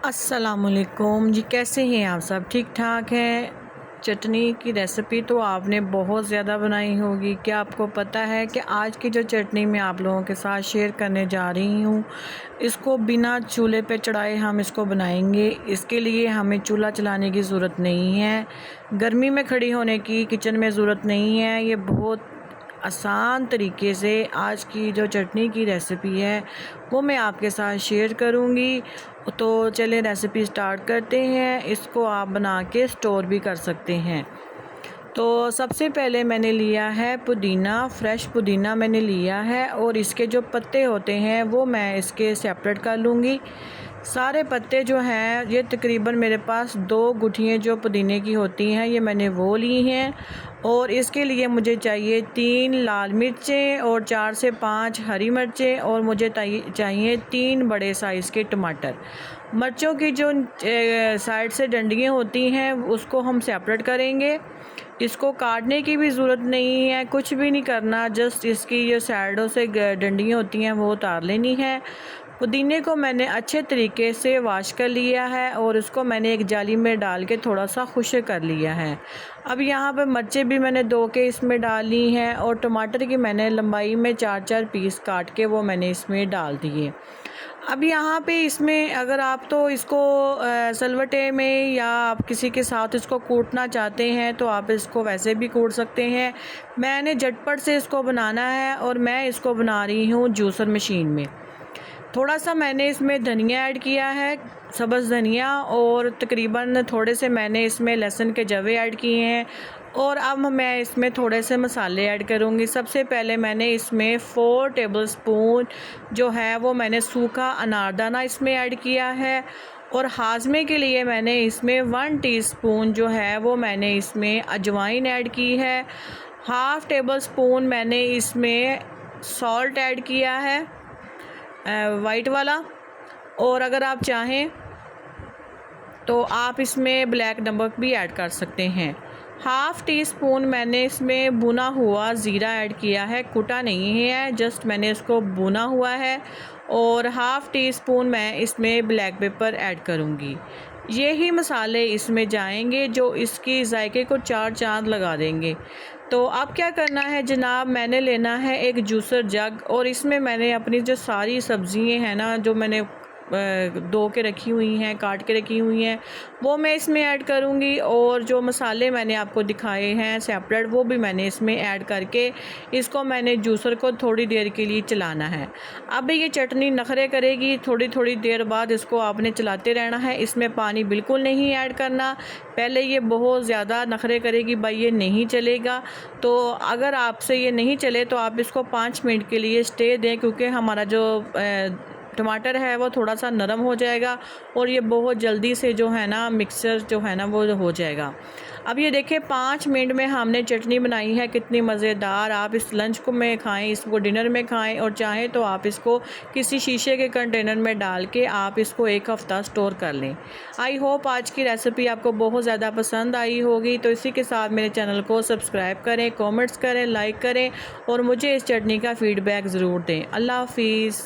अस्सलामुअलैकुम जी, कैसे हैं आप सब? ठीक ठाक हैं। चटनी की रेसिपी तो आपने बहुत ज़्यादा बनाई होगी। क्या आपको पता है कि आज की जो चटनी मैं आप लोगों के साथ शेयर करने जा रही हूँ, इसको बिना चूल्हे पे चढ़ाए हम इसको बनाएंगे। इसके लिए हमें चूल्हा चलाने की ज़रूरत नहीं है, गर्मी में खड़ी होने की किचन में ज़रूरत नहीं है। ये बहुत आसान तरीके से आज की जो चटनी की रेसिपी है वो मैं आपके साथ शेयर करूँगी। तो चलिए रेसिपी स्टार्ट करते हैं। इसको आप बना के स्टोर भी कर सकते हैं। तो सबसे पहले मैंने लिया है पुदीना, फ्रेश पुदीना मैंने लिया है और इसके जो पत्ते होते हैं वो मैं इसके सेपरेट कर लूँगी। सारे पत्ते जो हैं ये तकरीबन मेरे पास 2 गुठियाँ जो पुदीने की होती हैं ये मैंने वो ली हैं। और इसके लिए मुझे चाहिए 3 लाल मिर्चें और 4 से 5 हरी मिर्चें और मुझे चाहिए 3 बड़े साइज़ के टमाटर। मिर्चों की जो साइड से डंडियाँ होती हैं उसको हम सेपरेट करेंगे। इसको काटने की भी ज़रूरत नहीं है, कुछ भी नहीं करना, जस्ट इसकी जो साइडों से डंडियाँ होती हैं वो उतार लेनी है। पुदीने को मैंने अच्छे तरीके से वॉश कर लिया है और उसको मैंने एक जाली में डाल के थोड़ा सा खुश्क कर लिया है। अब यहाँ पे मिर्चें भी मैंने 2 के इसमें डाल ली हैं और टमाटर की मैंने लंबाई में 4-4 पीस काट के वो मैंने इसमें डाल दिए। अब यहाँ पे इसमें अगर आप तो इसको सलवटे में या आप किसी के साथ इसको कूटना चाहते हैं तो आप इसको वैसे भी कूट सकते हैं। मैंने झटपट से इसको बनाना है और मैं इसको बना रही हूँ जूसर मशीन में। थोड़ा सा मैंने इसमें धनिया ऐड किया है, सब्ज़ धनिया, और तकरीबन थोड़े से मैंने इसमें लहसुन के जवे ऐड किए हैं। और अब मैं इसमें थोड़े से मसाले ऐड करूँगी। सबसे पहले मैंने इसमें 4 टेबलस्पून जो है वो मैंने सूखा अनारदाना इसमें ऐड किया है। और हाजमे के लिए मैंने इसमें 1 टीस्पून जो है वो मैंने इसमें अजवाइन ऐड की है। हाफ़ टेबल स्पून मैंने इसमें सॉल्ट ऐड किया है, वाइट वाला। और अगर आप चाहें तो आप इसमें ब्लैक नमक भी ऐड कर सकते हैं। हाफ़ टी स्पून मैंने इसमें भुना हुआ ज़ीरा ऐड किया है, कुटा नहीं है, जस्ट मैंने इसको भुना हुआ है। और हाफ़ टी स्पून मैं इसमें ब्लैक पेपर ऐड करूँगी। यही मसाले इसमें जाएंगे जो इसकी जायके को 4 चाँद लगा देंगे। तो अब क्या करना है जनाब, मैंने लेना है एक जूसर जग और इसमें मैंने अपनी जो सारी सब्ज़ियाँ हैं ना, जो मैंने धो के रखी हुई हैं, काट के रखी हुई हैं, वो मैं इसमें ऐड करूँगी। और जो मसाले मैंने आपको दिखाए हैं सेपरेट वो भी मैंने इसमें ऐड करके इसको मैंने जूसर को थोड़ी देर के लिए चलाना है। अब ये चटनी नखरे करेगी, थोड़ी थोड़ी देर बाद इसको आपने चलाते रहना है। इसमें पानी बिल्कुल नहीं ऐड करना, पहले ये बहुत ज़्यादा नखरे करेगी, भाई ये नहीं चलेगा। तो अगर आपसे ये नहीं चले तो आप इसको 5 मिनट के लिए स्टे दें, क्योंकि हमारा जो टमाटर है वो थोड़ा सा नरम हो जाएगा और ये बहुत जल्दी से जो है ना मिक्सर जो है ना वो हो जाएगा। अब ये देखिए 5 मिनट में हमने चटनी बनाई है, कितनी मज़ेदार। आप इस लंच को में खाएं, इसको डिनर में खाएं, और चाहें तो आप इसको किसी शीशे के कंटेनर में डाल के आप इसको 1 हफ़्ता स्टोर कर लें। आई होप आज की रेसिपी आपको बहुत ज़्यादा पसंद आई होगी। तो इसी के साथ मेरे चैनल को सब्सक्राइब करें, कॉमेंट्स करें, लाइक करें और मुझे इस चटनी का फ़ीडबैक ज़रूर दें। अल्लाह हाफिज़।